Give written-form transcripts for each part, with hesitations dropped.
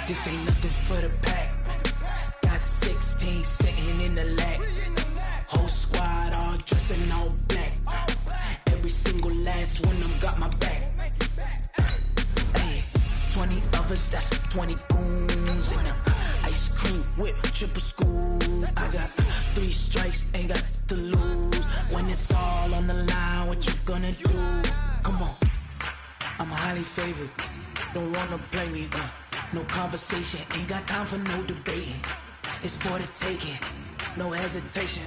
This ain't nothing for the pack. Got 16 sitting in the lag. Whole squad all dressing all black. Every single last one of them got my back. Hey, 20 of us, that's 20 goons in them. Ice cream whip, triple scoop. I got 3 strikes, ain't got to lose. When it's all on the line, what you gonna do? Come on, I'm highly favored. Don't wanna play me, no conversation, ain't got time for no debating. It's for the taking, no hesitation.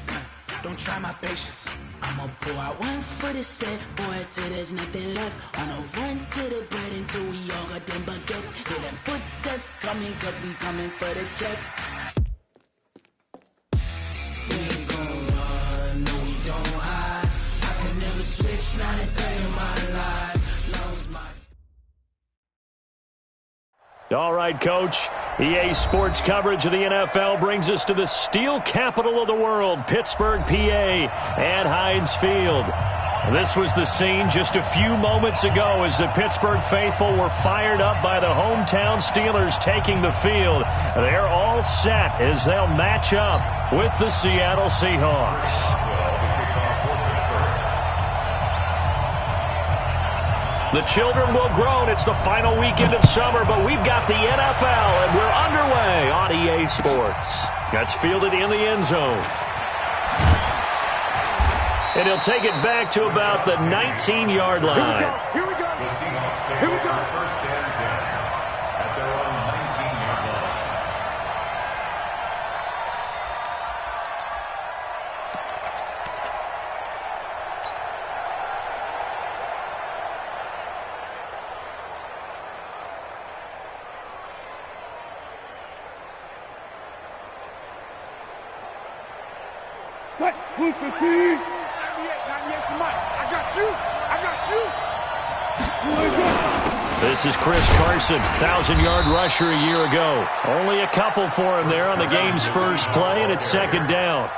Don't try my patience. I'ma pour out one for the set, boy, till there's nothing left. On a run to the bread until we all got them baguettes. Hear them footsteps coming, cause we coming for the check. We ain't gon' run, no we don't hide. I could never switch, not a day in my life. Knows my... All right, Coach. EA Sports coverage of the NFL brings us to the steel capital of the world, Pittsburgh, PA, and Heinz Field. This was the scene just a few moments ago as the Pittsburgh faithful were fired up by the hometown Steelers taking the field. They're all set as they'll match up with the Seattle Seahawks. The children will groan. It's the final weekend of summer, but we've got the NFL, and we're underway on EA Sports. That's fielded in the end zone. And he'll take it back to about the 19-yard line. Here we go. The Seahawks take over first and 10 at their own 19-yard line. Who's the team? 98, Mike. I got you. This is Chris Carson, 1,000-yard rusher a year ago. Only a couple for him there on the game's first play, and it's second down.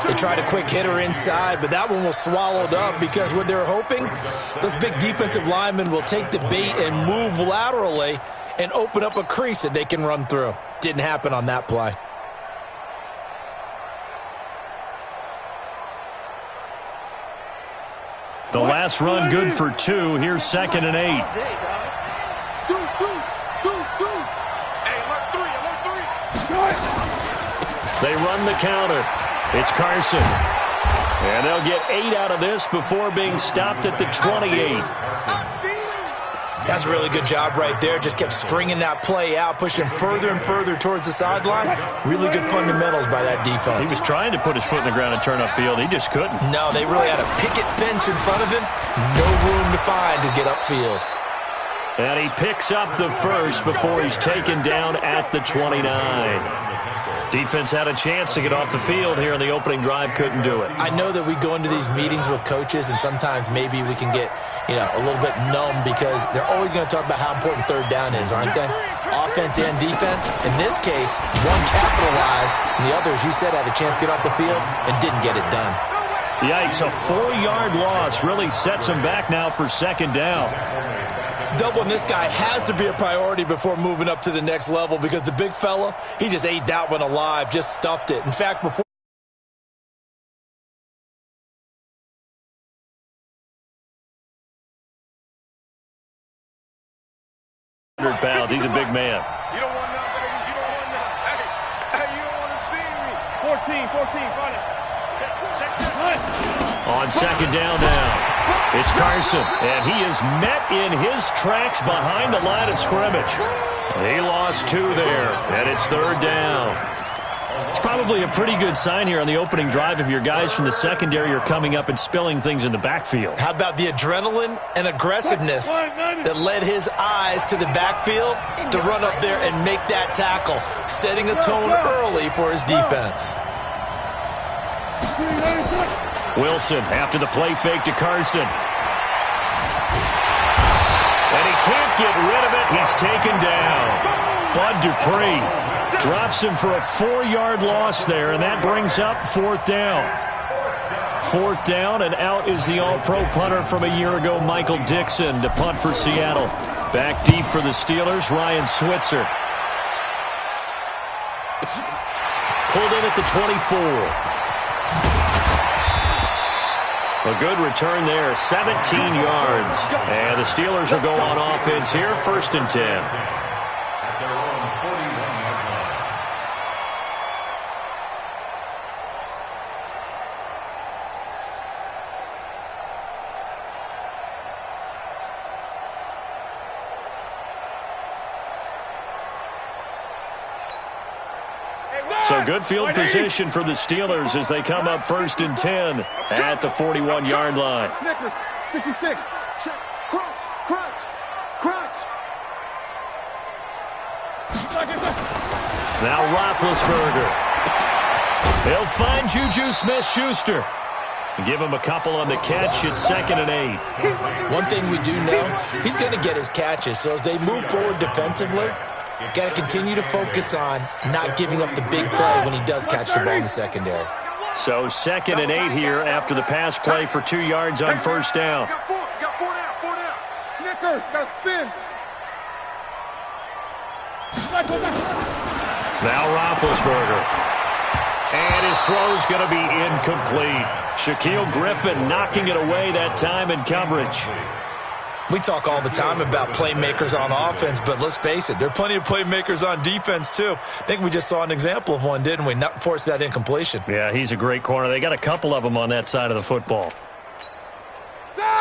They tried a quick hitter inside, but that one was swallowed up because what they're hoping, those big defensive linemen will take the bait and move laterally and open up a crease that they can run through. Didn't happen on that play. The last run good for 2. Here's second and 8. Hey, alert 3. They run the counter. It's Carson. And they'll get 8 out of this before being stopped at the 28. That's a really good job right there. Just kept stringing that play out, pushing further and further towards the sideline. Really good fundamentals by that defense. He was trying to put his foot in the ground and turn upfield. He just couldn't. No, they really had a picket fence in front of him. No room to find to get upfield. And he picks up the first before he's taken down at the 29. Defense had a chance to get off the field here in the opening drive, couldn't do it. I know that we go into these meetings with coaches, and sometimes maybe we can get, a little bit numb because they're always going to talk about how important third down is, aren't they? Offense and defense. In this case, one capitalized, and the other, as you said, had a chance to get off the field and didn't get it done. Yikes, a 4-yard loss really sets him back now for second down. Doubling this guy has to be a priority before moving up to the next level because the big fella, he just ate that one alive, just stuffed it. In fact, before pounds, he's a big man. You don't want none, baby. You don't want none. Hey, you don't want to see me. 14, front it. Check that. On second down now. It's Carson, and he is met in his tracks behind the line of scrimmage. He lost 2 there, and it's third down. It's probably a pretty good sign here on the opening drive if your guys from the secondary are coming up and spilling things in the backfield. How about the adrenaline and aggressiveness that led his eyes to the backfield to run up there and make that tackle, setting a tone early for his defense. Wilson after the play fake to Carson. And he can't get rid of it. He's taken down. Bud Dupree drops him for a 4-yard loss there, and that brings up fourth down. Fourth down, and out is the all-pro punter from a year ago, Michael Dixon, to punt for Seattle. Back deep for the Steelers, Ryan Switzer. Pulled in at the 24. A good return there, 17 yards. And the Steelers are going on offense here, 1st and 10. At their own 41-yard line. So good field position for the Steelers as they come up 1st and 10 at the 41-yard line. Snickers, 66. Crunch, crunch, crunch. Now Roethlisberger. He'll find Juju Smith-Schuster. Give him a couple on the catch. It's 2nd and 8. One thing we do know, he's going to get his catches. So as they move forward defensively, got to continue to focus on not giving up the big play when he does catch the ball in the secondary. So 2nd and 8 here after the pass play for 2 yards on 1st down. Got four down. Snickers, got spin. Now Roethlisberger. And his throw's going to be incomplete. Shaquille Griffin knocking it away that time in coverage. We talk all the time about playmakers on offense, but let's face it, there are plenty of playmakers on defense, too. I think we just saw an example of one, didn't we? Not force that incompletion. Yeah, he's a great corner. They got a couple of them on that side of the football.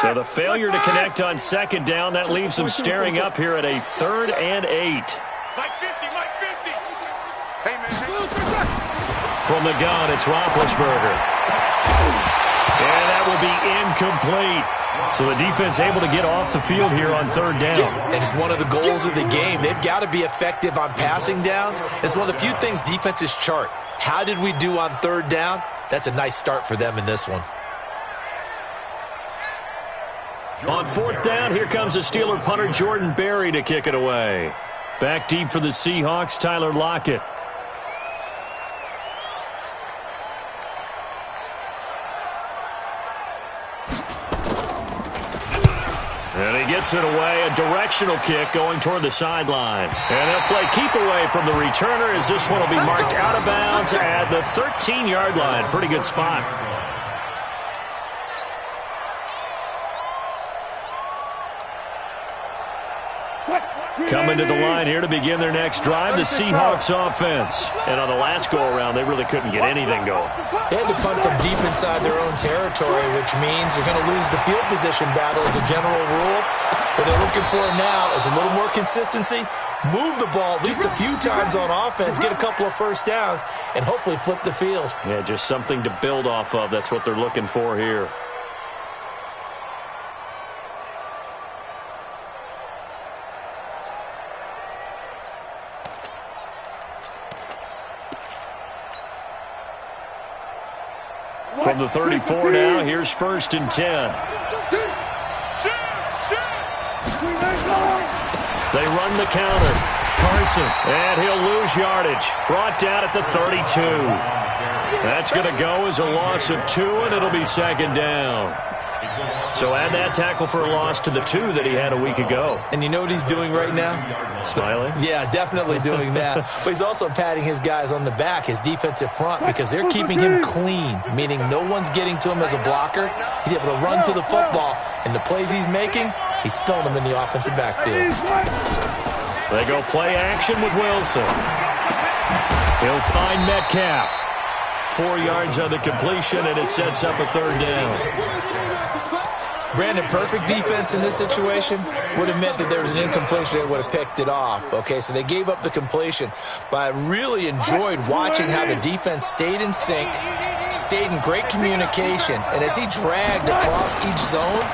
So the failure to connect on 2nd down, that leaves them staring up here at a 3rd and 8. Mike 50, Mike 50. Hey, man. From the gun, it's Roethlisberger. And that will be incomplete. So the defense able to get off the field here on 3rd down. And it's one of the goals of the game. They've got to be effective on passing downs. It's one of the few things defenses chart. How did we do on 3rd down? That's a nice start for them in this one. On 4th down, here comes the Steeler punter Jordan Berry to kick it away. Back deep for the Seahawks, Tyler Lockett. And he gets it away, a directional kick going toward the sideline. And they'll play keep away from the returner as this one will be marked out of bounds at the 13-yard line. Pretty good spot. Coming to the line here to begin their next drive, the Seahawks offense. And on the last go-around, they really couldn't get anything going. They had to punt from deep inside their own territory, which means they're going to lose the field position battle as a general rule. What they're looking for now is a little more consistency, move the ball at least a few times on offense, get a couple of 1st downs, and hopefully flip the field. Yeah, just something to build off of. That's what they're looking for here. From the 34 now, here's 1st and 10. They run the counter. Carson, and he'll lose yardage. Brought down at the 32. That's going to go as a loss of 2, and it'll be 2nd down. So add that tackle for a loss to the 2 that he had a week ago. And you know what he's doing right now? Smiling? Yeah, definitely doing that. But he's also patting his guys on the back, his defensive front, because they're keeping him clean, meaning no one's getting to him as a blocker. He's able to run to the football, and the plays he's making, he's spilling them in the offensive backfield. They go play action with Wilson. He'll find Metcalf. 4 yards on the completion, and it sets up a 3rd down. Brandon, perfect defense in this situation would have meant that there was an incompletion. They would have picked it off. Okay, so they gave up the completion. But I really enjoyed watching how the defense stayed in sync, stayed in great communication. And as he dragged across each zone,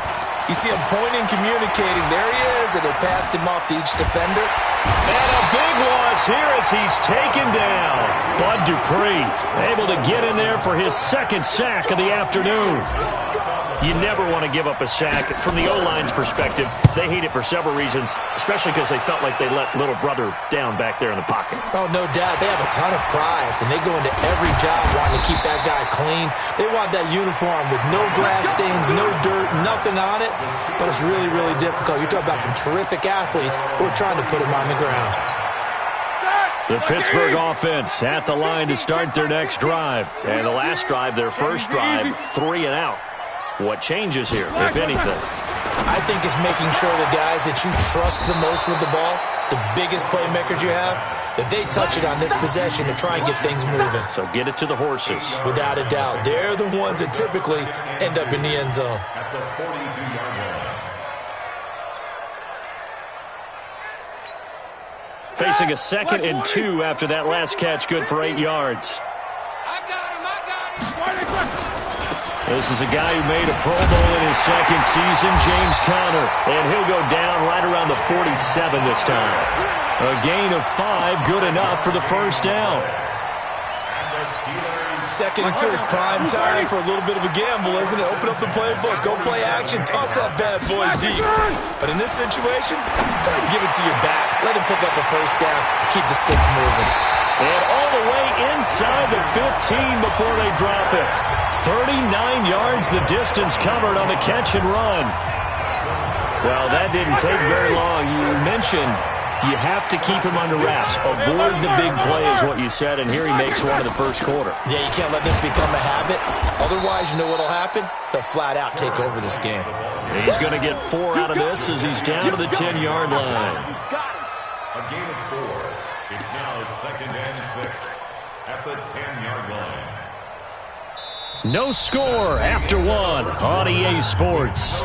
you see him pointing, communicating. There he is, and they passed him off to each defender. And a big loss here as he's taken down. Bud Dupree able to get in there for his 2nd sack of the afternoon. You never want to give up a sack. From the O-line's perspective, they hate it for several reasons, especially because they felt like they let little brother down back there in the pocket. Oh, no doubt. They have a ton of pride, and they go into every job wanting to keep that guy clean. They want that uniform with no grass stains, no dirt, nothing on it. But it's really, really difficult. You're talking about some terrific athletes who are trying to put him on the ground. The Pittsburgh offense at the line to start their next drive. And the last drive, their first drive, 3 and out. What changes here, if anything? I think it's making sure the guys that you trust the most with the ball, the biggest playmakers you have, that they touch it on this possession to try and get things moving. So get it to the horses. Without a doubt. They're the ones that typically end up in the end zone. At the 42-yard line. Facing a 2nd and 2 after that last catch, good for 8 yards. I got him. This is a guy who made a Pro Bowl in his 2nd season, James Conner. And he'll go down right around the 47 this time. A gain of 5, good enough for the first down. 2nd and 2 is prime time for a little bit of a gamble, isn't it? Open up the playbook, go play action, toss that bad boy deep. But in this situation, go ahead and give it to your back. Let him pick up a first down, keep the sticks moving. And all the way inside the 15 before they drop it. 39 yards the distance covered on the catch and run. Well, that didn't take very long. You mentioned you have to keep him under wraps. Avoid the big play is what you said, and here he makes one in the first quarter. Yeah, you can't let this become a habit. Otherwise, you know what will happen? They'll flat out take over this game. He's going to get 4 out of this as he's down to the 10-yard line. A gain of 4. It's now 2nd and 6 at the 10-yard line. No score after 1 on EA Sports.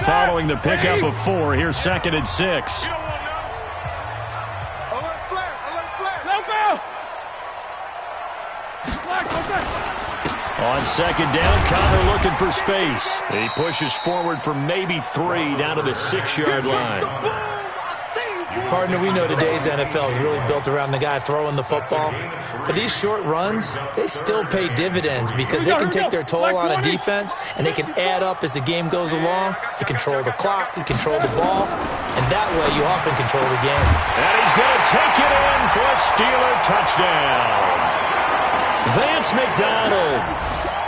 Following the pickup of 4, here's 2nd and 6. On 2nd down, Conner looking for space. He pushes forward for maybe 3 down to the 6-yard line. Partner, we know today's NFL is really built around the guy throwing the football. But these short runs, they still pay dividends because they can take their toll on a defense and they can add up as the game goes along. You control the clock, you control the ball, and that way you often control the game. And he's going to take it in for a Steeler touchdown. Vance McDonald,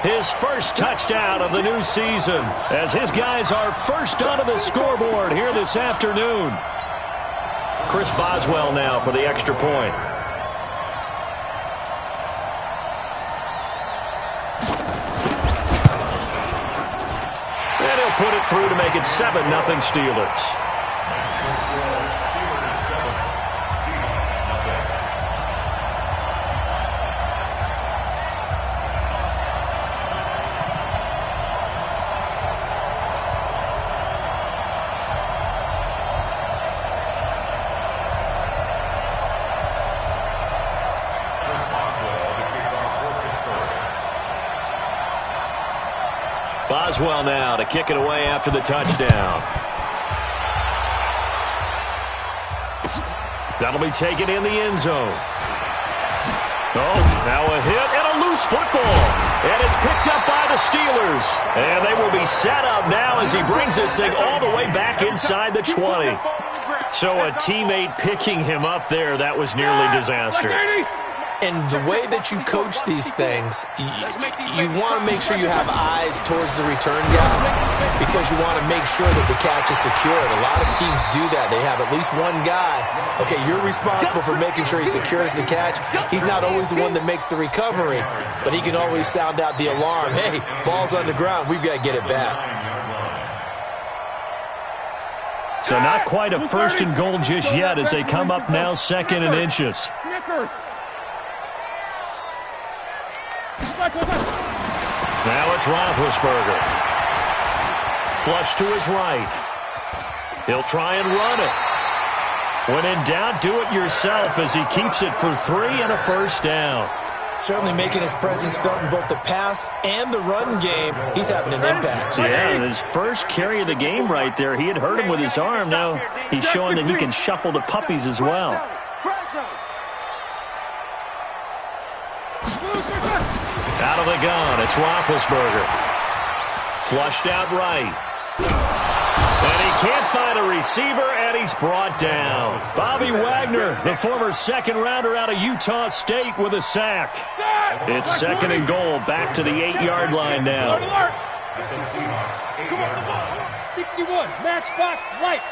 his first touchdown of the new season, as his guys are first onto the scoreboard here this afternoon. Chris Boswell now for the extra point. And he'll put it through to make it 7-0 Steelers. Boswell now to kick it away after the touchdown. That'll be taken in the end zone. Oh, now a hit and a loose football. And it's picked up by the Steelers. And they will be set up now as he brings this thing all the way back inside the 20. So a teammate picking him up there, that was nearly disaster. And the way that you coach these things, you want to make sure you have eyes towards the return guy because you want to make sure that the catch is secured. A lot of teams do that. They have at least one guy. Okay, you're responsible for making sure he secures the catch. He's not always the one that makes the recovery, but he can always sound out the alarm. Hey, ball's on the ground. We've got to get it back. So not quite a 1st and goal just yet as they come up now 2nd and inches. Now it's Roethlisberger. Flush to his right. He'll try and run it. When in doubt, do it yourself as he keeps it for 3 and a first down. Certainly making his presence felt in both the pass and the run game. He's having an impact. Yeah, his first carry of the game right there. He had hurt him with his arm. Now he's showing that he can shuffle the puppies as well. Out of the gun, it's Roethlisberger. Flushed out right. And he can't find a receiver, and he's brought down. Bobby Wagner, the former second-rounder out of Utah State, with a sack. It's second and goal, back to the 8-yard line now. Come on, 61, matchbox lights.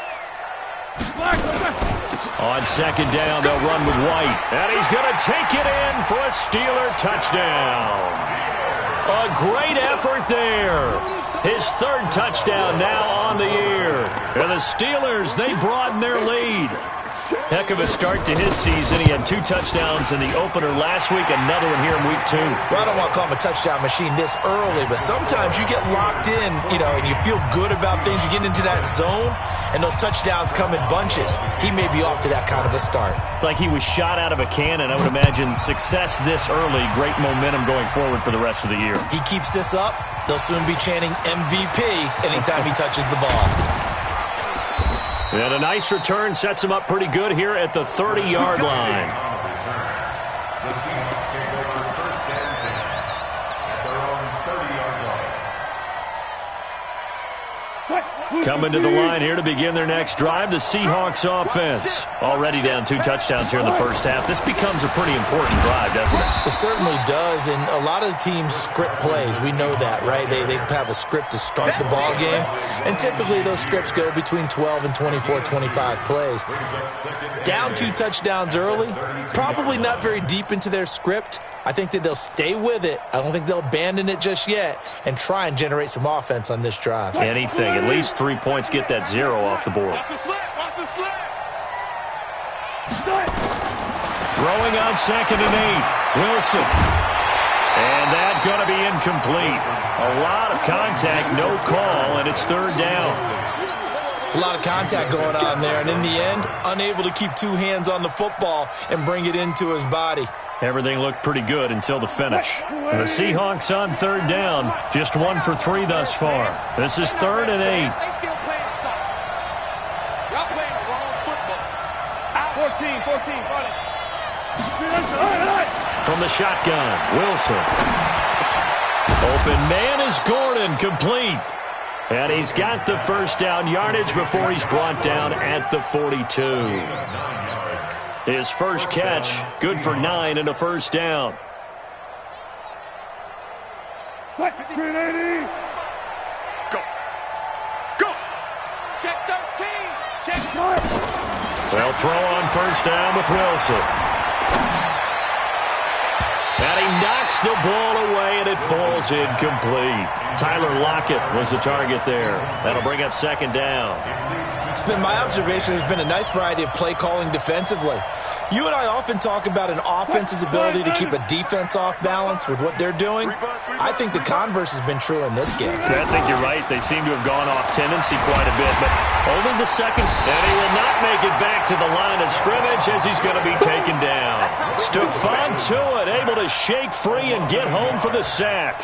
On second down, they'll run with White. And he's going to take it in for a Steeler touchdown. A great effort there. His third touchdown now on the year. And the Steelers, they broaden their lead. Heck of a start to his season. He had 2 touchdowns in the opener last week, another one here in week 2. Well, I don't want to call him a touchdown machine this early, but sometimes you get locked in, and you feel good about things. You get into that zone, and those touchdowns come in bunches. He may be off to that kind of a start. It's like he was shot out of a cannon. I would imagine success this early, great momentum going forward for the rest of the year. He keeps this up, they'll soon be chanting MVP anytime he touches the ball. And a nice return sets him up pretty good here at the 30-yard line. The Seahawks take over first and 10 at their own 30-yard line. Coming to the line here to begin their next drive, the Seahawks offense. Already down 2 touchdowns here in the first half. This becomes a pretty important drive, doesn't it? It certainly does, and a lot of the teams script plays. We know that, right? They have a script to start the ball game, and typically those scripts go between 12 and 24, 25 plays. Down 2 touchdowns early, probably not very deep into their script. I think that they'll stay with it. I don't think they'll abandon it just yet and try and generate some offense on this drive. Anything, at least 3 points, get that 0 off the board. Watch the slip, watch the slip. Throwing on second and 8, Wilson. And that's going to be incomplete. A lot of contact, no call, and it's third down. It's a lot of contact going on there, and in the end, unable to keep 2 hands on the football and bring it into his body. Everything looked pretty good until the finish. And the Seahawks on third down, just 1 for 3 thus far. This is third and 8. They still playing soft. Y'all playing the wrong football. 14, buddy. From the shotgun, Wilson. Open man is Gordon, complete. And he's got the first down yardage before he's brought down at the 42. His first catch, good for 9 and a first down. Go. Check 13. Check 9. They'll throw on first down with Wilson. And he knocks the ball away, and it falls incomplete. Tyler Lockett was the target there. That'll bring up second down. It's been my observation there's been a nice variety of play calling defensively. You and I often talk about an offense's ability to keep a defense off balance with what they're doing. I think the converse has been true in this game. I think you're right. They seem to have gone off tendency quite a bit, but only the second. And he will not make it back to the line of scrimmage as he's going to be taken down. Stephon Tuitt able to shake free and get home for the sack.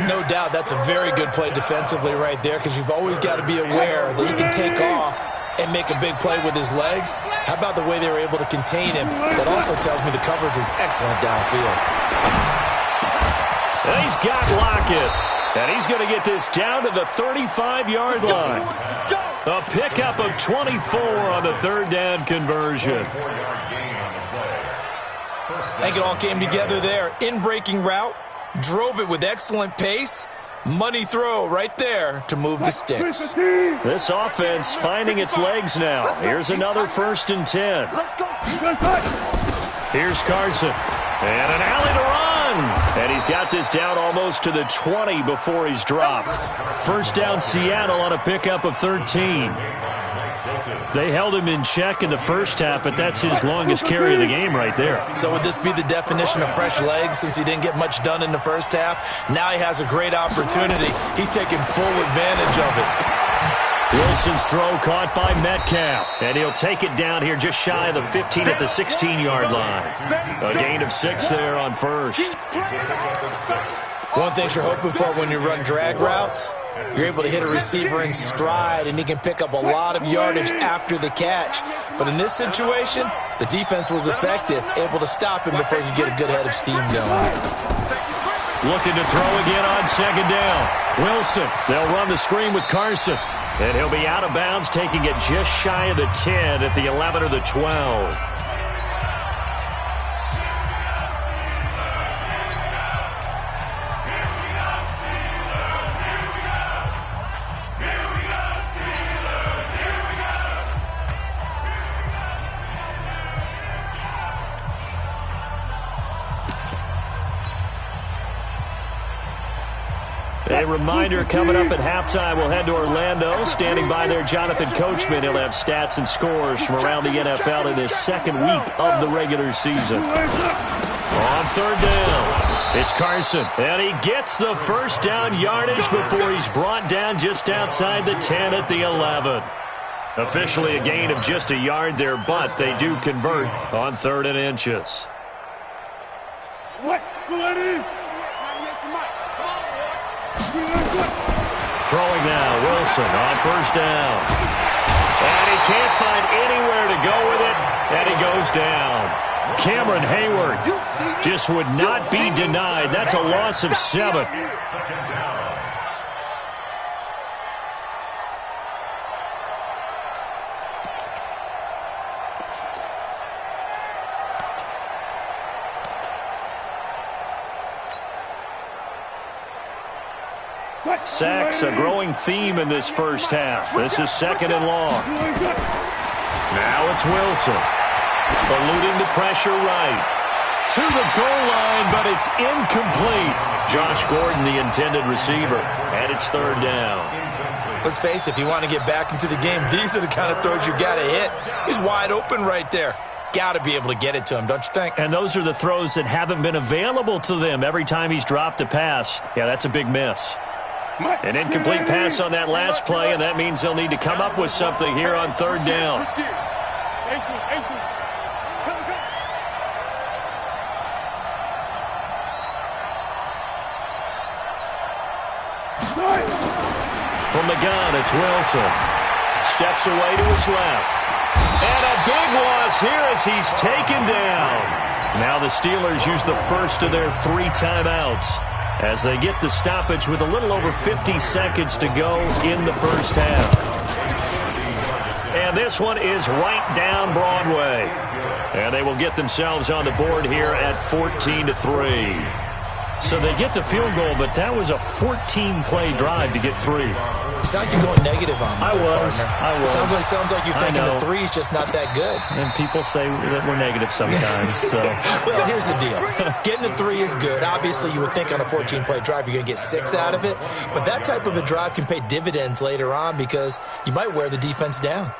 No doubt that's a very good play defensively right there, because you've always got to be aware that he can take off and make a big play with his legs. How about the way they were able to contain him? That also tells me the coverage was excellent downfield. And he's got Lockett. And he's going to get this down to the 35-yard line. A pickup of 24 on the third down conversion. I think it all came together there. In-breaking route, drove it with excellent pace. Money throw right there to move the sticks. This offense finding its legs now. Here's another first and 10. Here's Carson. And an alley to run. And he's got this down almost to the 20 before he's dropped. First down Seattle on a pickup of 13. They held him in check in the first half, but that's his longest carry of the game right there. So would this be the definition of fresh legs since he didn't get much done in the first half? Now he has a great opportunity. He's taking full advantage of it. Wilson's throw caught by Metcalf. And he'll take it down here just shy of the 15 at the 16-yard line. A gain of 6 there on first. One thing you're hoping for when you run drag routes, you're able to hit a receiver in stride, and he can pick up a lot of yardage after the catch. But in this situation, the defense was effective, able to stop him before he could get a good head of steam going. Looking to throw again on second down. Wilson, they'll run the screen with Carson. And he'll be out of bounds, taking it just shy of the 10 at the 11 or the 12. A reminder, coming up at halftime, we'll head to Orlando. Standing by there, Jonathan Coachman. He'll have stats and scores from around the NFL in his second week of the regular season. On third down, it's Carson. And he gets the first down yardage before he's brought down just outside the 10 at the 11. Officially a gain of just a yard there, but they do convert on 3rd and inches. Throwing now, Wilson on first down. And he can't find anywhere to go with it, and he goes down. Cameron Hayward just would not be denied. That's a loss of 7. Sacks, a growing theme in this first half. This is 2nd and long. Now it's Wilson. Eluding the pressure right. To the goal line, but it's incomplete. Josh Gordon, the intended receiver. And it's 3rd down. Let's face it, if you want to get back into the game, these are the kind of throws you got to hit. He's wide open right there. Got to be able to get it to him, don't you think? And those are the throws that haven't been available to them every time he's dropped a pass. Yeah, that's a big miss. An incomplete pass on that last play, and that means they'll need to come up with something here on 3rd down. From the gun, it's Wilson. Steps away to his left. And a big loss here as he's taken down. Now the Steelers use the first of their 3 timeouts as they get the stoppage with a little over 50 seconds to go in the first half. And this one is right down Broadway. And they will get themselves on the board here at 14-3. So they get the field goal, but that was a 14-play drive to get 3. You sound like you're going negative on me. I was. Sounds like you're thinking the 3's just not that good. And people say that we're negative sometimes. So. Well, here's the deal. Getting the 3 is good. Obviously, you would think on a 14-play drive you're going to get 6 out of it. But that type of a drive can pay dividends later on because you might wear the defense down.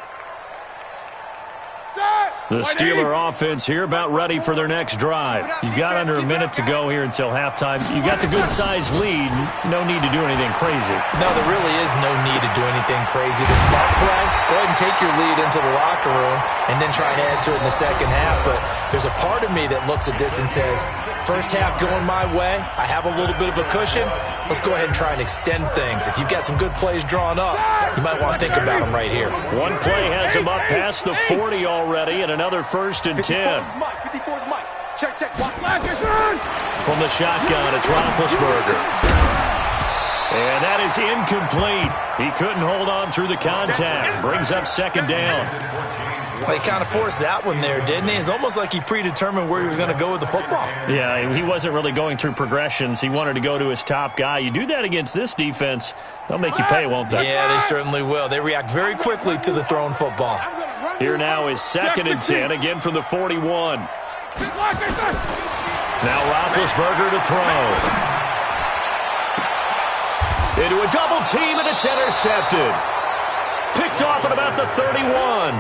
The Steeler offense here about ready for their next drive. You've got under a minute to go here until halftime. You've got the good-sized lead. No need to do anything crazy. No, there really is no need to do anything crazy. The smart play, go ahead and take your lead into the locker room and then try and add to it in the second half. But there's a part of me that looks at this and says, first half going my way, I have a little bit of a cushion. Let's go ahead and try and extend things. If you've got some good plays drawn up, you might want to think about them right here. One play has him up past the 40 already, and another 1st and 10. From the shotgun, it's Roethlisberger. And that is incomplete. He couldn't hold on through the contact. Brings up 2nd down. Well, he kind of forced that one there, didn't he? It's almost like he predetermined where he was going to go with the football. Yeah, he wasn't really going through progressions. He wanted to go to his top guy. You do that against this defense, they'll make you pay, won't they? Yeah, they certainly will. They react very quickly to the thrown football. Here now is 2nd and 10, again from the 41. Now Roethlisberger to throw. Into a double team, and it's intercepted. Picked off at about the 31.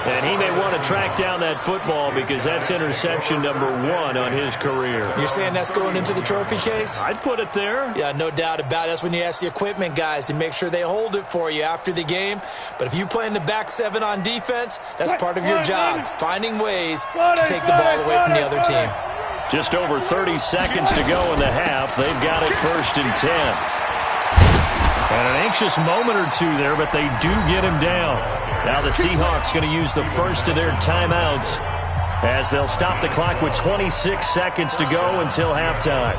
And he may want to track down that football because that's interception number 1 on his career. You're saying that's going into the trophy case? I'd put it there. Yeah, no doubt about it. That's when you ask the equipment guys to make sure they hold it for you after the game. But if you play in the back 7 on defense, that's part of your job, finding ways to take the ball away from the other team. Just over 30 seconds to go in the half. They've got it 1st and 10. And an anxious moment or two there, but they do get him down. Now the Seahawks going to use the first of their timeouts as they'll stop the clock with 26 seconds to go until halftime.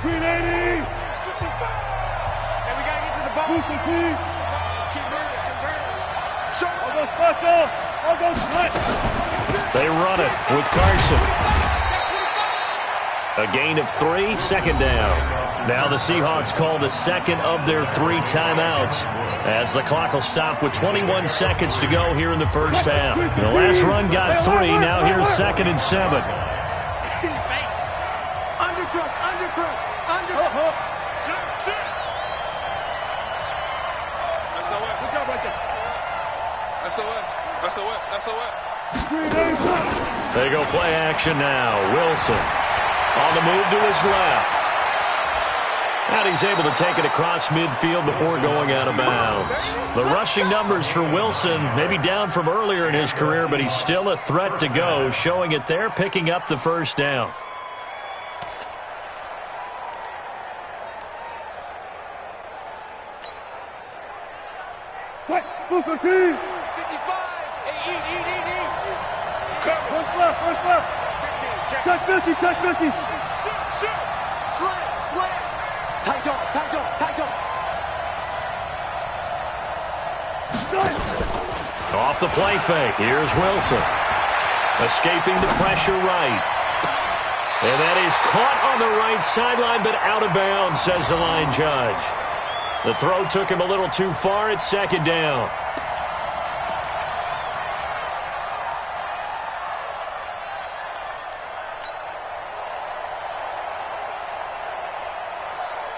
380! And we got to get to the ball. Let's keep moving. All those special. All those split. They run it with Carson. A gain of 3, 2nd down. Now the Seahawks call the second of their 3 timeouts as the clock will stop with 21 seconds to go here in the first half. The last run got 3. Now here's 2nd and 7. They go play action now. Wilson on the move to his left. And he's able to take it across midfield before going out of bounds. The rushing numbers for Wilson maybe down from earlier in his career, but he's still a threat to go, showing it there, picking up the 1st down. Check 50, check 50. Slam. Tight on. Off the play fake. Here's Wilson. Escaping the pressure right. And that is caught on the right sideline, but out of bounds, says the line judge. The throw took him a little too far. It's 2nd down.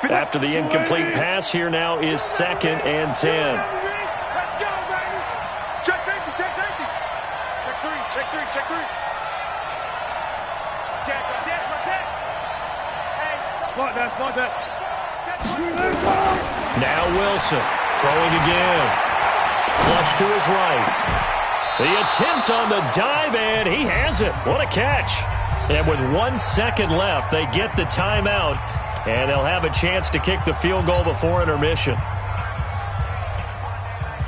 After the incomplete pass, here now is 2nd and 10. Let's go, baby. Check safety. Check 3. Check. Hey. Spot that. Now Wilson throwing again. Flush to his right. The attempt on the dive, and he has it. What a catch. And with 1 second left, they get the timeout. And they'll have a chance to kick the field goal before intermission.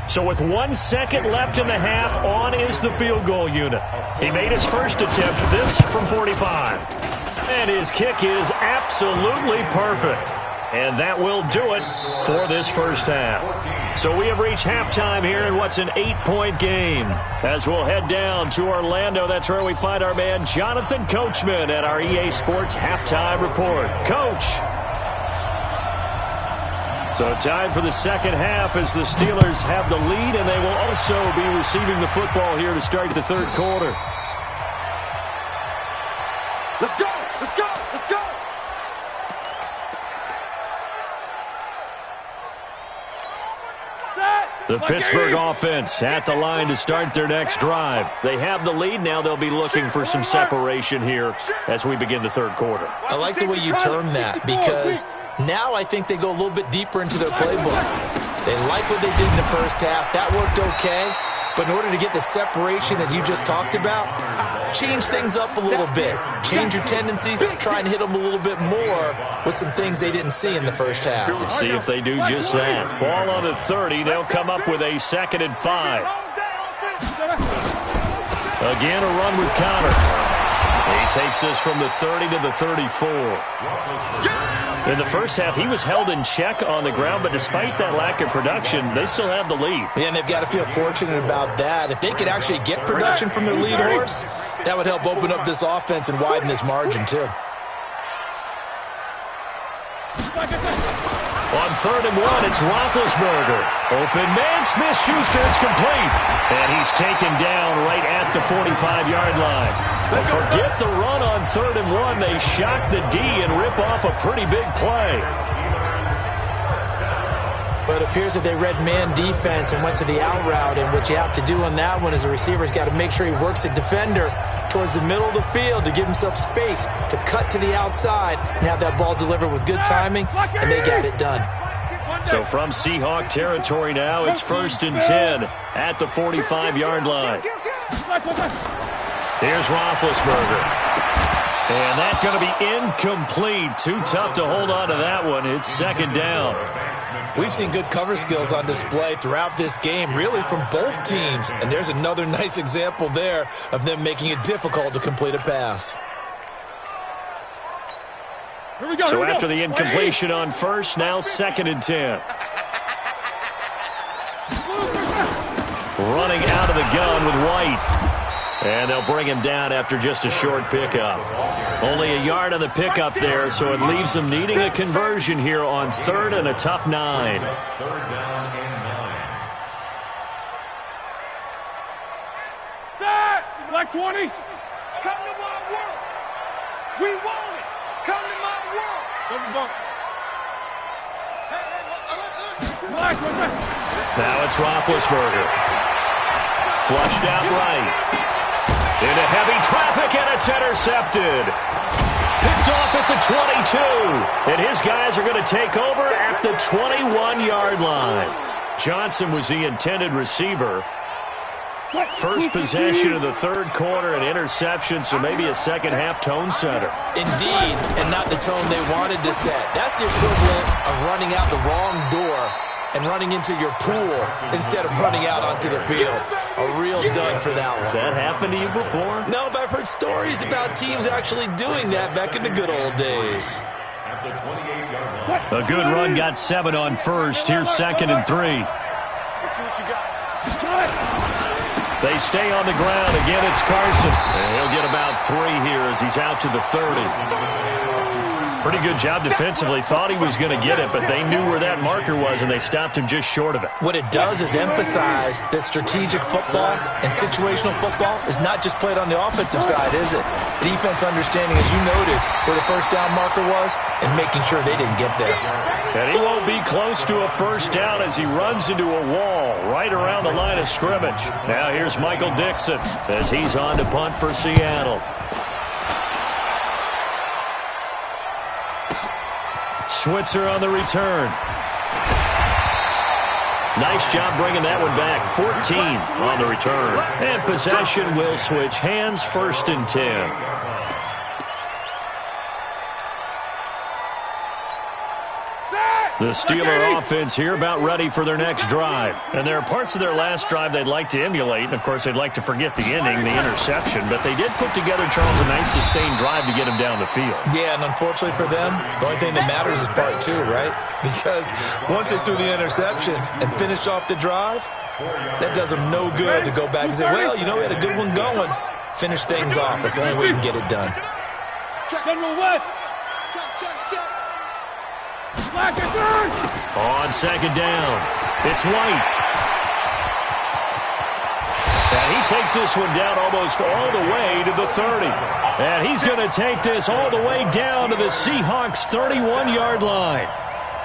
So with 1 second left in the half, on is the field goal unit. He made his first attempt, this from 45. And his kick is absolutely perfect. And that will do it for this first half. So we have reached halftime here in what's an 8-point game. As we'll head down to Orlando, that's where we find our man Jonathan Coachman at our EA Sports Halftime Report. Coach. So time for the second half as the Steelers have the lead, and they will also be receiving the football here to start the 3rd quarter. Let's go. The Pittsburgh offense at the line to start their next drive. They have the lead. Now they'll be looking for some separation here as we begin the 3rd quarter. I like the way you term that because now I think they go a little bit deeper into their playbook. They like what they did in the first half. That worked okay. But in order to get the separation that you just talked about, change things up a little bit. Change your tendencies, try and hit them a little bit more with some things they didn't see in the first half. Let's see if they do just that. Ball on the 30. They'll come up with a 2nd and 5. Again, a run with Connor. He takes this from the 30 to the 34. In the first half, he was held in check on the ground, but despite that lack of production, they still have the lead. Yeah, and they've got to feel fortunate about that. If they could actually get production from their lead horse, that would help open up this offense and widen this margin, too. On 3rd and 1, it's Roethlisberger. Open man, Smith-Schuster, it's complete. And he's taken down right at the 45-yard line. But forget the run on 3rd and 1. They shock the D and rip off a pretty big play. Well, it appears that they read man defense and went to the out route, and what you have to do on that one is the receiver's got to make sure he works the defender towards the middle of the field to give himself space to cut to the outside and have that ball delivered with good timing, and they got it done. So from Seahawk territory now, it's 1st and 10 at the 45-yard line. Here's Roethlisberger. And that's going to be incomplete. Too tough to hold on to that one. It's 2nd down. We've seen good cover skills on display throughout this game, really from both teams. And there's another nice example there of them making it difficult to complete a pass. So after the incompletion on first, now 2nd and 10. Running out of the gun with White. And they'll bring him down after just a short pickup. Only a yard on the pickup there, so it leaves them needing a conversion here on 3rd and a tough 9. 3rd down and 9. Set! Black 20. Come to my world. We want it. Come to my world. Black, what's that? Now it's Roethlisberger. Flushed out right. Into heavy traffic, and it's intercepted. Picked off at the 22. And his guys are going to take over at the 21-yard line. Johnson was the intended receiver. First possession of the 3rd quarter, an interception, so maybe a second-half tone setter. Indeed, and not the tone they wanted to set. That's the equivalent of running out the wrong door and running into your pool instead of running out onto the field. A real dud for that one. Has that happened to you before? No, but I've heard stories about teams actually doing that back in the good old days. At the 28-yard line. A good run got 7 on first. Here's 2nd and 3. Let's see what you got. They stay on the ground. Again, it's Carson. And he'll get about 3 here as he's out to the 30. Pretty good job defensively. Thought he was going to get it, but they knew where that marker was, and they stopped him just short of it. What it does is emphasize that strategic football and situational football is not just played on the offensive side, is it? Defense understanding, as you noted, where the first down marker was and making sure they didn't get there. And he won't be close to a first down as he runs into a wall right around the line of scrimmage. Now here's Michael Dixon as he's on to punt for Seattle. Switzer on the return. Nice job bringing that one back. 14 on the return. And possession will switch hands, 1st and 10. The Steeler offense here about ready for their next drive. And there are parts of their last drive they'd like to emulate. And, of course, they'd like to forget the ending, the interception. But they did put together, Charles, a nice sustained drive to get him down the field. Yeah, and unfortunately for them, the only thing that matters is part 2, right? Because once they threw the interception and finished off the drive, that does them no good to go back and say, well, you know, we had a good one going. Finish things off. That's the only way you can get it done. General West. Check. Black and 3rd. On 2nd down, it's White. And he takes this one down almost all the way to the 30. And he's going to take this all the way down to the Seahawks' 31-yard line.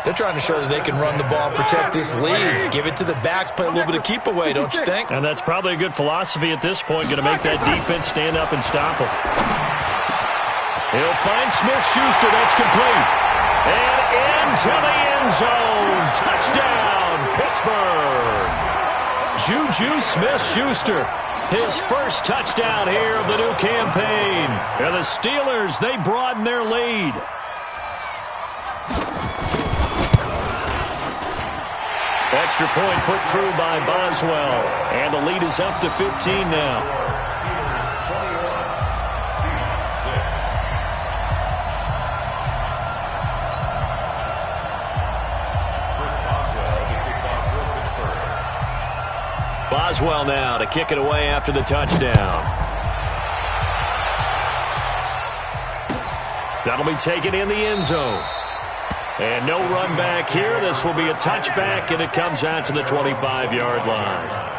They're trying to show that they can run the ball, protect this lead, give it to the backs, play a little bit of keep away, don't you think? And that's probably a good philosophy at this point, going to make that defense stand up and stop him. He'll find Smith-Schuster. That's complete. And into the end zone. Touchdown, Pittsburgh. Juju Smith-Schuster, his first touchdown here of the new campaign. And the Steelers, they broaden their lead. Extra point put through by Boswell. And the lead is up to 15 now. Boswell now to kick it away after the touchdown. That'll be taken in the end zone. And no run back here. This will be a touchback, and it comes out to the 25-yard line.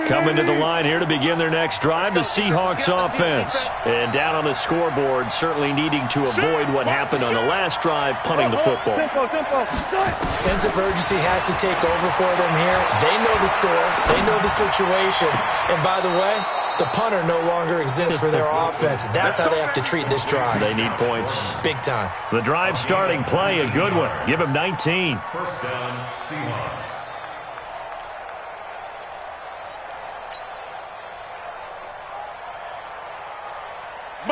Coming to the line here to begin their next drive, the Seahawks offense. And down on the scoreboard, certainly needing to avoid what happened on the last drive, punting the football. Sense of urgency has to take over for them here. They know the score. They know the situation. And by the way, the punter no longer exists for their offense. That's how they have to treat this drive. They need points. Big time. The drive starting play, a good one. Give him 19. First down, Seahawks.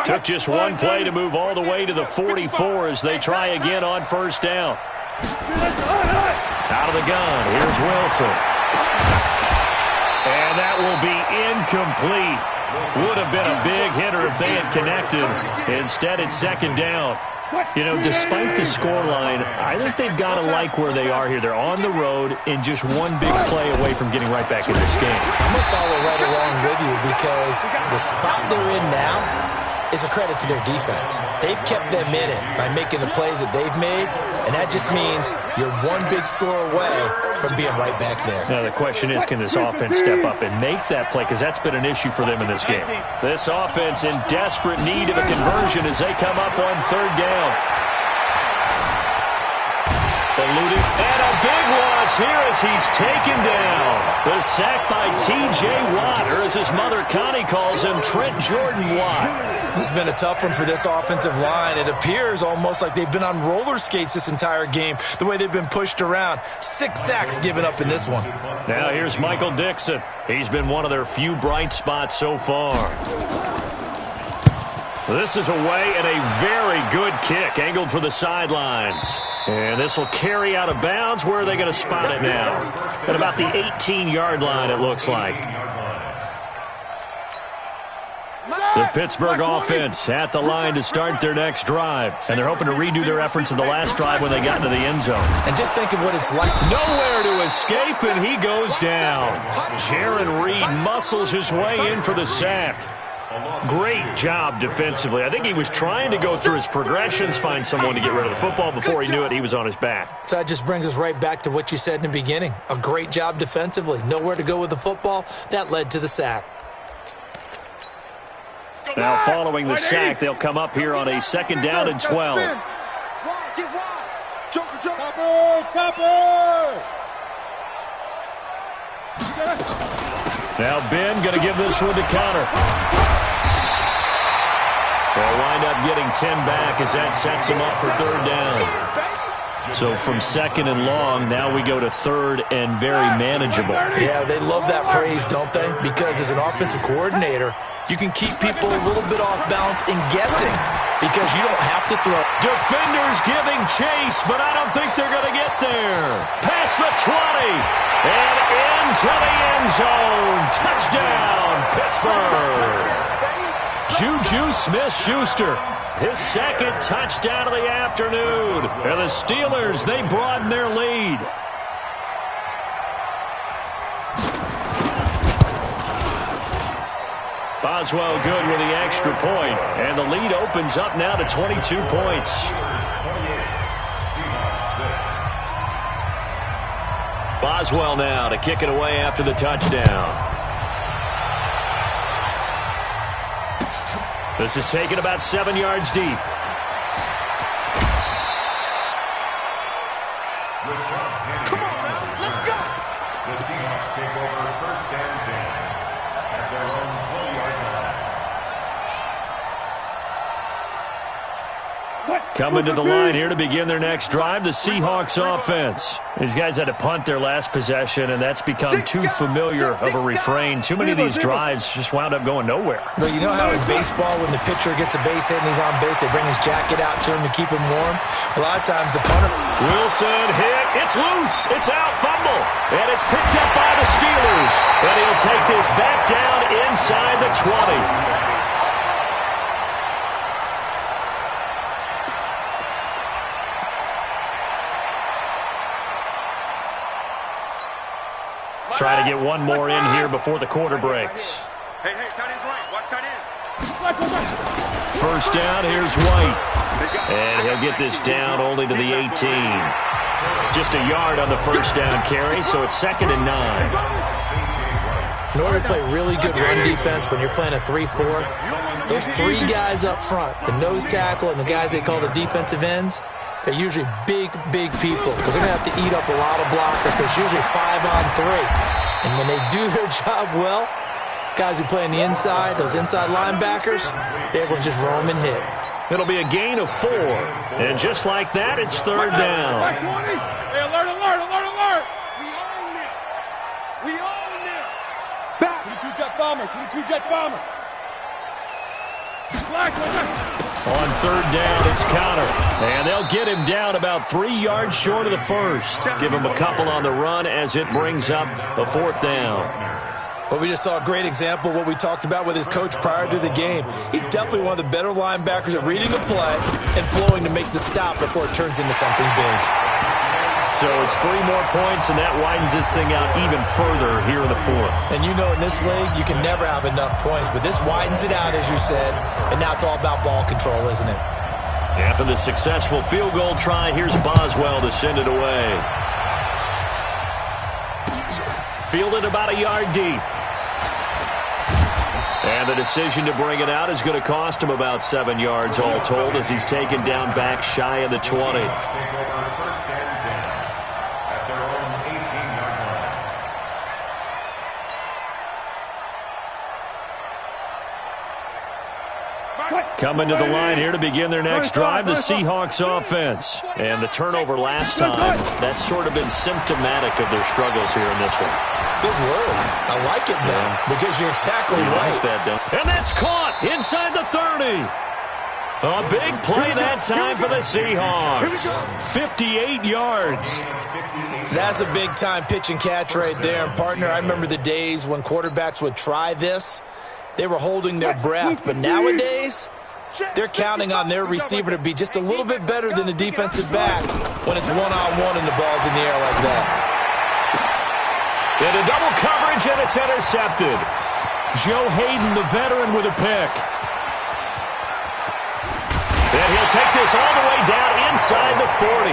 Took just one play to move all the way to the 44 as they try again on first down. Out of the gun, here's Wilson. And that will be incomplete. Would have been a big hitter if they had connected. Instead, it's second down. You know, despite the scoreline, I think they've got to like where they are here. They're on the road and just one big play away from getting right back in this game. I'm going to follow right along with you because the spot they're in now is a credit to their defense. They've kept them in it by making the plays that they've made, and that just means you're one big score away from being right back there. Now, the question is, can this offense step up and make that play? Because that's been an issue for them in this game. This offense in desperate need of a conversion as they come up on third down. Eluded, and a big loss here as he's taken down. The sack by T.J. Watt, or as his mother Connie calls him, Trent Jordan Watt. This has been a tough one for this offensive line. It appears almost like they've been on roller skates this entire game, the way they've been pushed around. 6 sacks given up in this one. Now here's Michael Dixon. He's been one of their few bright spots so far. This is away and a very good kick, angled for the sidelines. And this will carry out of bounds. Where are they going to spot it now? At about the 18-yard line, it looks like. The Pittsburgh offense at the line to start their next drive. And they're hoping to redo their efforts in the last drive when they got into the end zone. And just think of what it's like. Nowhere to escape, and he goes down. Jaron Reed muscles his way in for the sack. Great job defensively. I think he was trying to go through his progressions, find someone to get rid of the football. Before he knew it, he was on his back. So that just brings us right back to what you said in the beginning. A great job defensively. Nowhere to go with the football. That led to the sack. Now following the sack, they'll come up here on a second down and 12. Now Ben going to give this one to Connor. They'll wind up getting 10 back as that sets them up for third down. So from second and long, now we go to third and very manageable. Yeah, they love that phrase, don't they? Because as an offensive coordinator, you can keep people a little bit off balance and guessing because you don't have to throw. Defenders giving chase, but I don't think they're going to get there. Past the 20 and into the end zone. Touchdown, Pittsburgh. Juju Smith-Schuster, his second touchdown of the afternoon. And the Steelers, they broaden their lead. Boswell good with the extra point, and the lead opens up now to 22 points. Boswell now to kick it away after the touchdown. This is taken about 7 yards deep. Come on, man. Let's go. The Seahawks take over first and 10 at their own 20-yard line. Coming to the line here to begin their next drive, the Seahawks offense. These guys had to punt their last possession, and that's become too familiar of a refrain. Too many of these drives just wound up going nowhere. But you know how in baseball, when the pitcher gets a base hit and he's on base, they bring his jacket out to him to keep him warm? A lot of times the punter... Wilson hit. It's loose. It's out. Fumble. And it's picked up by the Steelers. And he'll take this back down inside the 20. Try to get one more in here before the quarter breaks. Hey, tight end's right. Watch tight end. First down, here's White. And he'll get this down only to the 18. Just a yard on the first down carry, so it's second and 9. In order to play really good run defense when you're playing a 3-4, those three guys up front, the nose tackle and the guys they call the defensive ends, they're usually big, big people because they're going to have to eat up a lot of blockers because it's usually 5-on-3. And when they do their job well, guys who play on the inside, those inside linebackers, they're able to just roam and hit. It'll be a gain of 4. And just like that, it's third down. Hey, alert, alert, alert, alert! We own it! We own it! Back! 22 jet bomber, 22 jet bomber! On third down, it's Connor. And they'll get him down about 3 yards short of the first. Give him a couple on the run as it brings up a fourth down. Well, we just saw a great example of what we talked about with his coach prior to the game. He's definitely one of the better linebackers at reading a play and flowing to make the stop before it turns into something big. So it's 3 more points, and that widens this thing out even further here in the fourth. And you know in this league, you can never have enough points, but this widens it out, as you said, and now it's all about ball control, isn't it? After the successful field goal try, here's Boswell to send it away. Fielded about a yard deep. And the decision to bring it out is going to cost him about 7 yards all told as he's taken down back shy of the 20. Coming to the line here to begin their next drive, the Seahawks offense. And the turnover last time, that's sort of been symptomatic of their struggles here in this one. Good word. I like it, though, because you're exactly right. Like that, and that's caught inside the 30. A big play that time for the Seahawks. 58 yards. That's a big-time pitch and catch right there. And, partner, I remember the days when quarterbacks would try this. They were holding their breath. But nowadays, they're counting on their receiver to be just a little bit better than the defensive back when it's one-on-one and the ball's in the air like that. Into double coverage, and it's intercepted. Joe Hayden, the veteran, with a pick. And he'll take this all the way down inside the 40.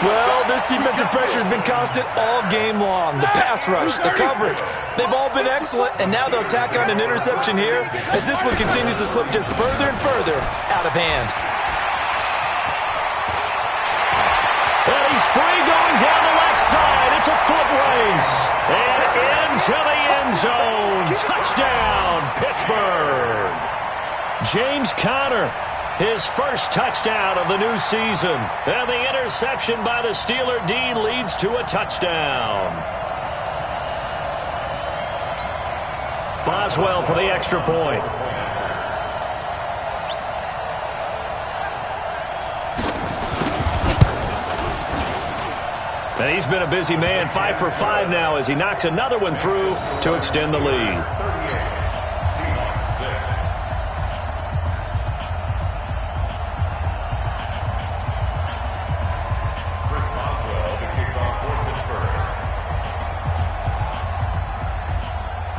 Well, this defensive pressure has been constant all game long. The pass rush, the coverage, they've all been excellent, and now they'll tack on an interception here as this one continues to slip just further and further out of hand. And he's free going down the left side. It's a foot race. And into the end zone. Touchdown, Pittsburgh. James Conner, his first touchdown of the new season. And the interception by the Steeler D leads to a touchdown. Boswell for the extra point. And he's been a busy man, 5 for 5 now as he knocks another one through to extend the lead.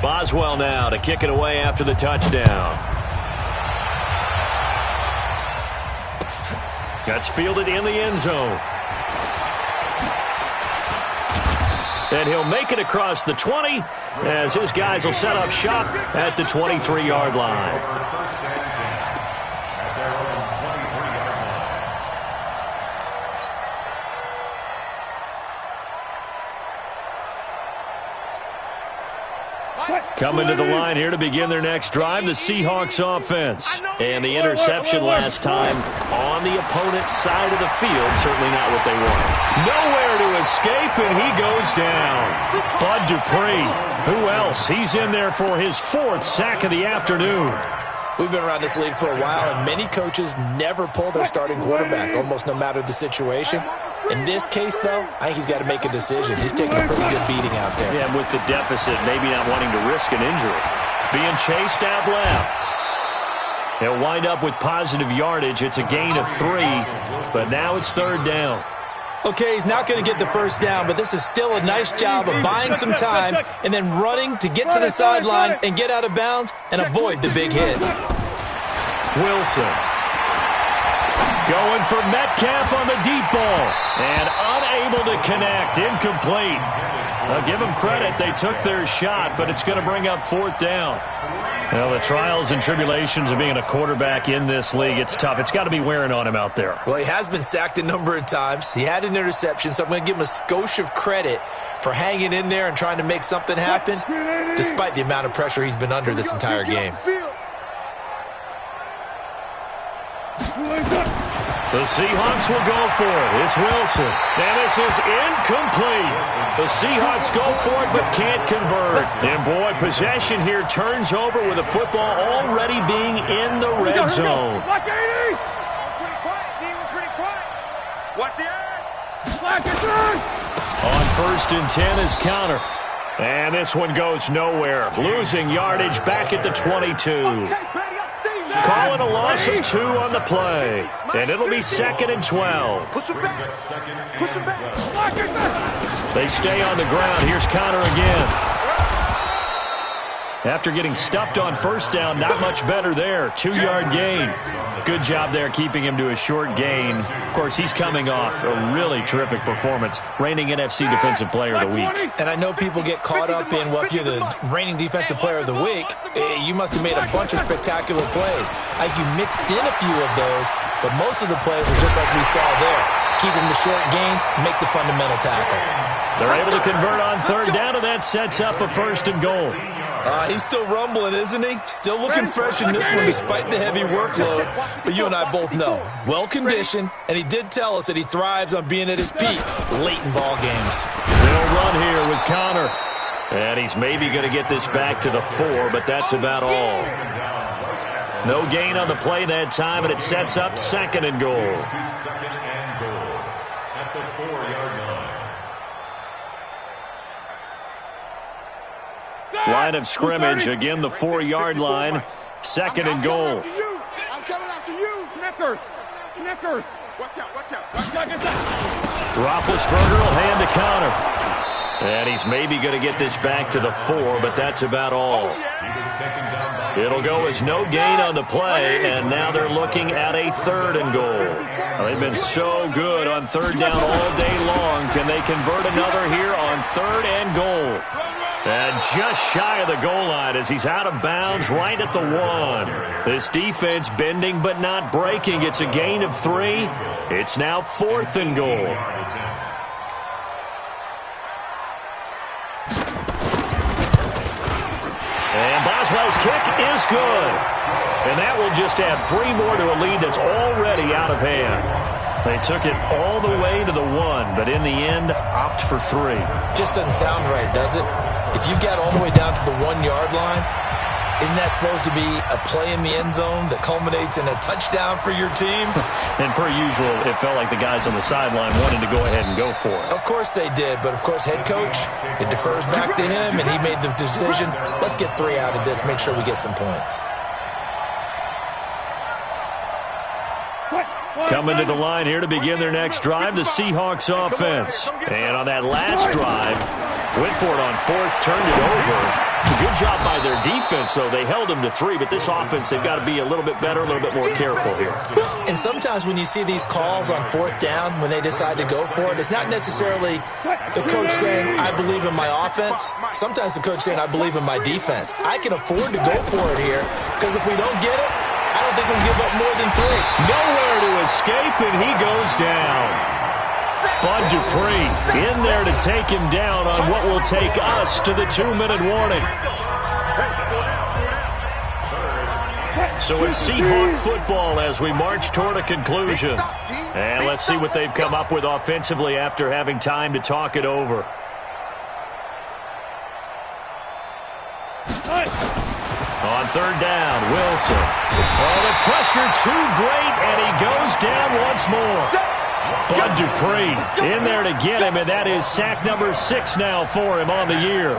Boswell now to kick it away after the touchdown. That's fielded in the end zone. And he'll make it across the 20 as his guys will set up shop at the 23-yard line. Coming to the line here to begin their next drive, the Seahawks offense. And the interception last time on the opponent's side of the field, certainly not what they wanted. Nowhere to escape, and he goes down. Bud Dupree, who else? He's in there for his 4th sack of the afternoon. We've been around this league for a while, and many coaches never pull their starting quarterback, almost no matter the situation. In this case, though, I think he's got to make a decision. He's taking a pretty good beating out there. Yeah, with the deficit, maybe not wanting to risk an injury. Being chased out left. He'll wind up with positive yardage. It's a gain of 3, but now it's third down. Okay, he's not going to get the first down, but this is still a nice job of buying some time and then running to get to the sideline and get out of bounds and avoid the big hit. Wilson going for Metcalf on the deep ball and unable to connect. Incomplete. I'll give them credit. They took their shot, but it's going to bring up 4th down. Well, the trials and tribulations of being a quarterback in this league, it's tough. It's got to be wearing on him out there. Well, he has been sacked a number of times. He had an interception, so I'm going to give him a skosh of credit for hanging in there and trying to make something happen, despite the amount of pressure he's been under this entire game. The Seahawks will go for it. It's Wilson. And this is incomplete. The Seahawks go for it but can't convert. And, boy, possession here turns over with the football already being in the red zone. Watch 80! Pretty quiet, team. Pretty quiet. Watch the edge. Black it down. On 1st and 10 is counter. And this one goes nowhere. Losing yardage back at the 22. Calling a loss of 2 on the play. And it'll be 2nd and 12. Push him back. Push him back. They stay on the ground. Here's Connor again. After getting stuffed on 1st down, not much better there. 2-yard gain. Good job there keeping him to a short gain. Of course, he's coming off a really terrific performance, reigning NFC Defensive Player of the Week. And I know people get caught up in, well, if you're the reigning Defensive Player of the Week, you must have made a bunch of spectacular plays. Like you mixed in a few of those, but most of the plays are just like we saw there. Keep them to short gains, make the fundamental tackle. They're able to convert on 3rd down, and that sets up a 1st and goal. He's still rumbling, isn't he? Still looking fresh in this one despite the heavy workload. But you and I both know, well-conditioned, and he did tell us that he thrives on being at his peak late in ball games. They'll run here with Connor. And he's maybe going to get this back to the 4, but that's about all. No gain on the play that time, and it sets up 2nd and goal. 2nd and goal at the 4-yard line. Line of scrimmage, again the 4-yard line, 2nd and goal. I'm coming after you. Snickers. Snickers. Watch out, watch out. Watch out. Roethlisberger will hand to Connor. And he's maybe going to get this back to the 4, but that's about all. It'll go as no gain on the play, and now they're looking at a 3rd and goal. Well, they've been so good on 3rd down all day long. Can they convert another here on 3rd and goal? And just shy of the goal line as he's out of bounds right at the 1. This defense bending but not breaking. It's a gain of 3. It's now 4th and goal. And Boswell's kick is good. And that will just add 3 more to a lead that's already out of hand. They took it all the way to the 1, but in the end, opt for 3. Just doesn't sound right, does it? If you get all the way down to the 1-yard line, isn't that supposed to be a play in the end zone that culminates in a touchdown for your team? And per usual, it felt like the guys on the sideline wanted to go ahead and go for it. Of course they did, but of course head coach, it defers back to him, and he made the decision, let's get 3 out of this, make sure we get some points. Coming to the line here to begin their next drive, the Seahawks offense. And on that last drive, went for it on 4th, turned it over. Good job by their defense, though. They held them to 3, but this offense, they've got to be a little bit better, a little bit more careful here. And sometimes when you see these calls on 4th down, when they decide to go for it, it's not necessarily the coach saying, I believe in my offense. Sometimes the coach saying, I believe in my defense. I can afford to go for it here, because if we don't get it, I don't think we'll give up more than 3. Nowhere to escape, and he goes down. Bud Dupree in there to take him down on what will take us to the 2-minute warning. So it's Seahawk football as we march toward a conclusion. And let's see what they've come up with offensively after having time to talk it over. On 3rd down, Wilson. Oh, the pressure too great, and he goes down once more. Bud Dupree in there to get him, and that is sack number 6 now for him on the year.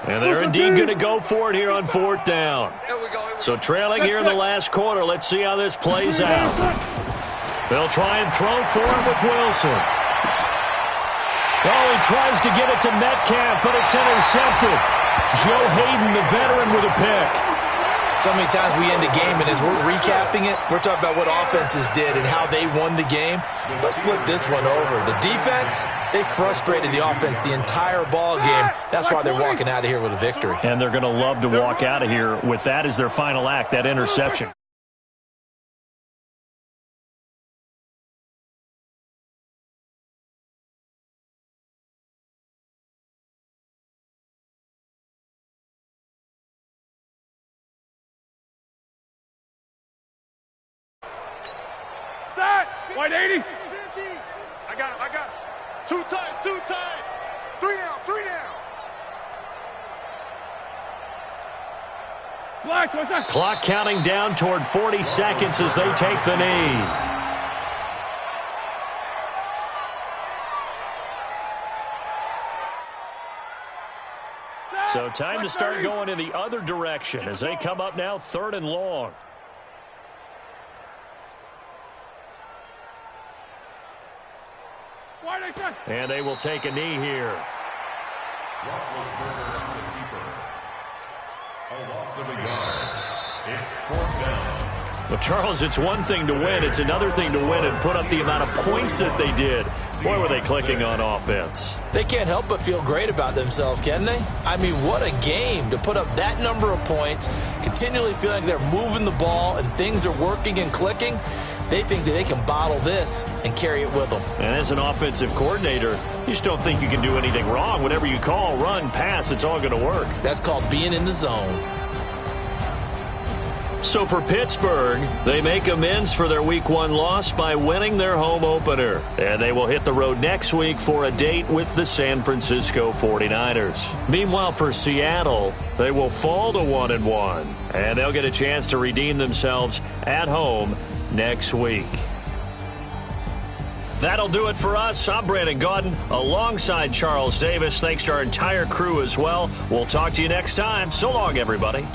And they're indeed going to go for it here on 4th down. So trailing here in the last quarter, let's see how this plays out. They'll try and throw for him with Wilson. Oh, he tries to get it to Metcalf, but it's intercepted. Joe Hayden, the veteran, with a pick. So many times we end a game, and as we're recapping it, we're talking about what offenses did and how they won the game. Let's flip this one over. The defense, they frustrated the offense the entire ball game. That's why they're walking out of here with a victory. And they're going to love to walk out of here with that as their final act, that interception. White 80. I got him. Two times. Three down. Black, what's that? Clock counting down toward 40 seconds as they take the knee. So time to start going in the other direction as they come up now 3rd and long. And they will take a knee here. Well, Charles, it's one thing to win. It's another thing to win and put up the amount of points that they did. Boy, were they clicking on offense. They can't help but feel great about themselves, can they? I mean, what a game to put up that number of points, continually feeling like they're moving the ball and things are working and clicking. They think that they can bottle this and carry it with them. And as an offensive coordinator, you just don't think you can do anything wrong. Whatever you call, run, pass, it's all going to work. That's called being in the zone. So for Pittsburgh, they make amends for their Week 1 loss by winning their home opener. And they will hit the road next week for a date with the San Francisco 49ers. Meanwhile, for Seattle, they will fall to 1-1. And they'll get a chance to redeem themselves at home next week. That'll do it for us. I'm Brandon Gaudin alongside Charles Davis. Thanks to our entire crew as well. We'll talk to you next time. So long, everybody.